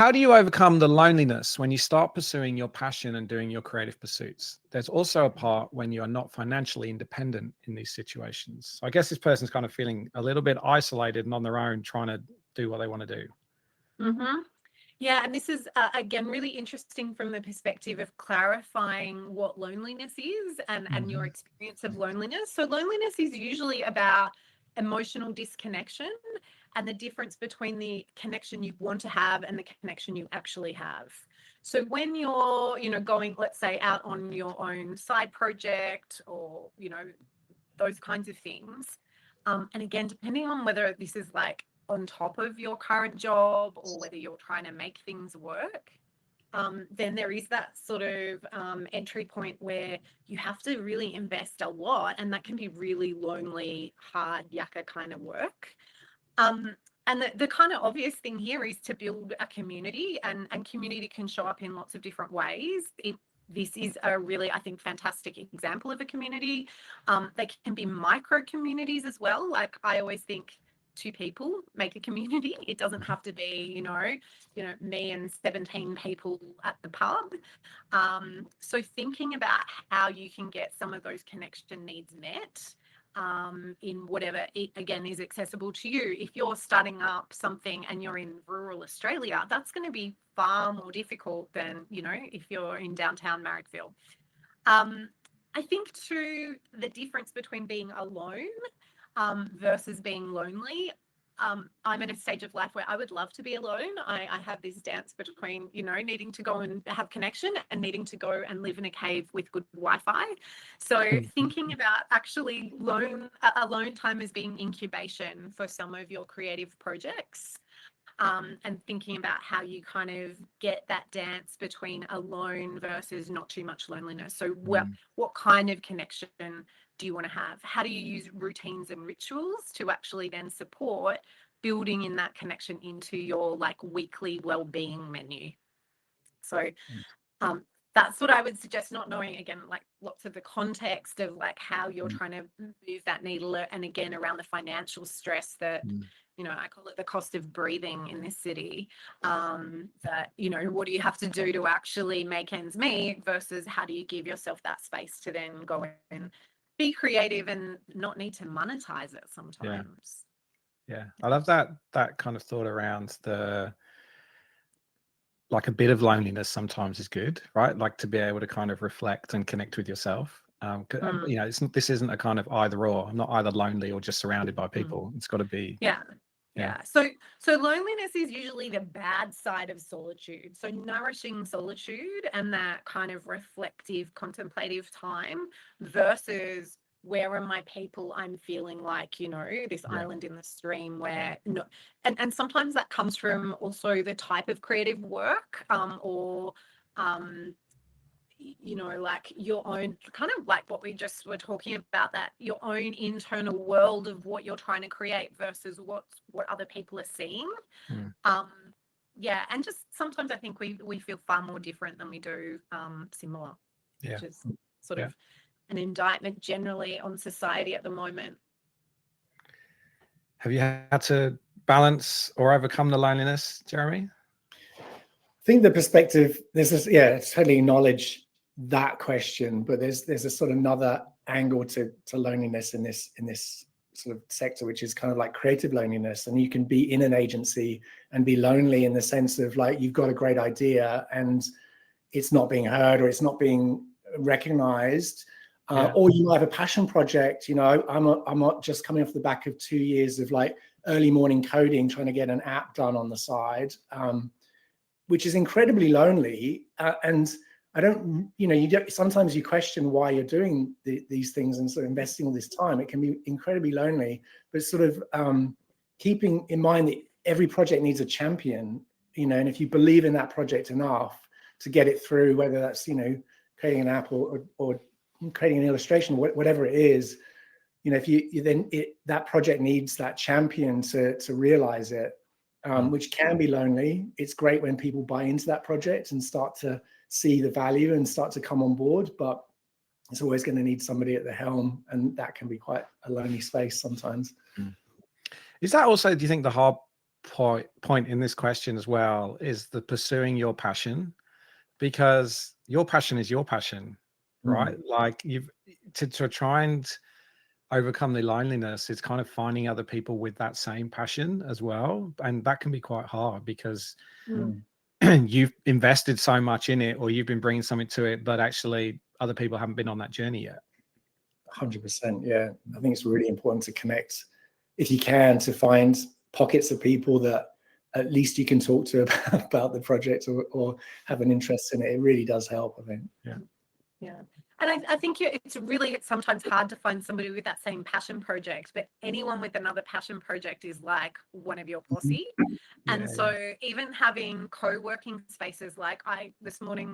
how do you overcome the loneliness when you start pursuing your passion and doing your creative pursuits? There's also a part when you are not financially independent in these situations. So I guess this person's kind of feeling a little bit isolated and on their own, trying to do what they want to do. Mm-hmm. Yeah, and this is, again, really interesting from the perspective of clarifying what loneliness is and your experience of loneliness. So loneliness is usually about emotional disconnection and the difference between the connection you want to have and the connection you actually have. So when you're, going, let's say, out on your own side project or, those kinds of things. And again, depending on whether this is like on top of your current job or whether you're trying to make things work, then there is that sort of entry point where you have to really invest a lot, and that can be really lonely, hard, yakka kind of work. And the kind of obvious thing here is to build a community, and community can show up in lots of different ways. This is a really, I think, fantastic example of a community. They can be micro communities as well. Like I always think 2 people make a community. It doesn't have to be, me and 17 people at the pub. So thinking about how you can get some of those connection needs met in whatever again is accessible to you. If you're starting up something and you're in rural Australia, that's going to be far more difficult than, if you're in downtown Marrickville. I think too, the difference between being alone versus being lonely. I'm at a stage of life where I would love to be alone. I have this dance between, needing to go and have connection and needing to go and live in a cave with good Wi-Fi. So thinking about actually alone time as being incubation for some of your creative projects. And thinking about how you kind of get that dance between alone versus not too much loneliness. So what kind of connection do you want to have? How do you use routines and rituals to actually then support building in that connection into your like weekly well-being menu? So that's what I would suggest, not knowing, again, like lots of the context of like how you're trying to move that needle, and again around the financial stress that I call it the cost of breathing in this city, that what do you have to do to actually make ends meet versus how do you give yourself that space to then go and be creative and not need to monetize it sometimes. Yeah, I love that kind of thought around like a bit of loneliness sometimes is good, right? Like to be able to kind of reflect and connect with yourself. This isn't a kind of either or. I'm not either lonely or just surrounded by people. It's got to be. Yeah. So loneliness is usually the bad side of solitude. So nourishing solitude and that kind of reflective, contemplative time versus where are my people? I'm feeling like, this island in the stream where and sometimes that comes from also the type of creative work or like your own kind of like what we just were talking about, that your own internal world of what you're trying to create versus what other people are seeing. And just sometimes I think we feel far more different than we do similar, which is sort of an indictment generally on society at the moment. Have you had to balance or overcome the loneliness, Jeremy? I think the perspective, totally acknowledge that question, but there's a sort of another angle to loneliness in this sort of sector, which is kind of like creative loneliness. And you can be in an agency and be lonely in the sense of like you've got a great idea and it's not being heard or it's not being recognized. Or you might have a passion project. I'm not just coming off the back of 2 years of like early morning coding, trying to get an app done on the side, which is incredibly lonely. And I don't, sometimes you question why you're doing these things and sort of investing all this time. It can be incredibly lonely, but sort of keeping in mind that every project needs a champion, and if you believe in that project enough to get it through, whether that's, creating an app or creating an illustration, whatever it is, if that project needs that champion to realize it, which can be lonely. It's great when people buy into that project and start to see the value and start to come on board, but it's always going to need somebody at the helm, and that can be quite a lonely space sometimes. Is that also, do you think, the hard point in this question as well is the pursuing your passion, because your passion is your passion, right? Like to try and overcome the loneliness, it's kind of finding other people with that same passion as well, and that can be quite hard because you've invested so much in it, or you've been bringing something to it, but actually other people haven't been on that journey yet. 100%. Yeah, I think it's really important to connect, if you can, to find pockets of people that at least you can talk to about the project or have an interest in it. It really does help, I think. Yeah. And I think it's sometimes hard to find somebody with that same passion project, but anyone with another passion project is like one of your posse. And so even having co-working spaces, like this morning,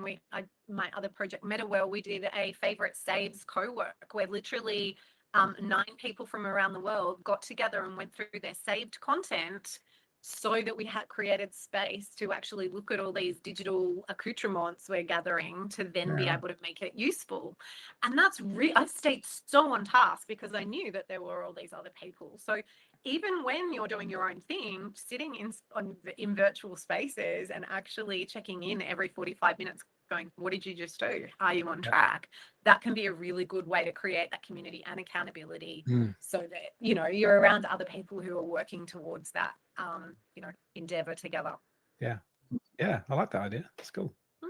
my other project, MetaWell, we did a favorite saves co-work where literally 9 people from around the world got together and went through their saved content, so that we had created space to actually look at all these digital accoutrements we're gathering to then be able to make it useful. And that's I stayed so on task because I knew that there were all these other people. So even when you're doing your own thing, sitting in virtual spaces and actually checking in every 45 minutes going, what did you just do? Are you on track? That can be a really good way to create that community and accountability so that, you're around other people who are working towards that, endeavor together. Yeah. I like that idea. That's cool.